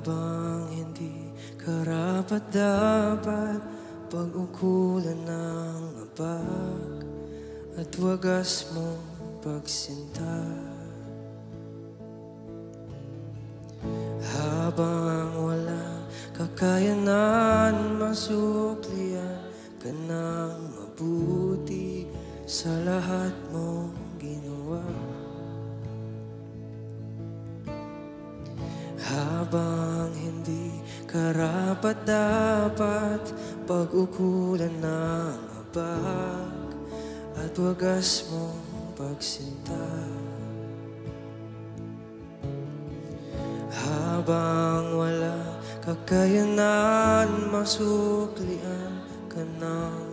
Habang hindi karapat-dapat pag-ukulan ng abag at wagas mong pagsinta. Habang walang kakayanan masuklian ka ng mabuti sa lahat mong ginawa. Habang hindi karapat-dapat pag-ukulan ng abag at wagas mong pagsinta. Habang wala kakayanan masuklian ka ng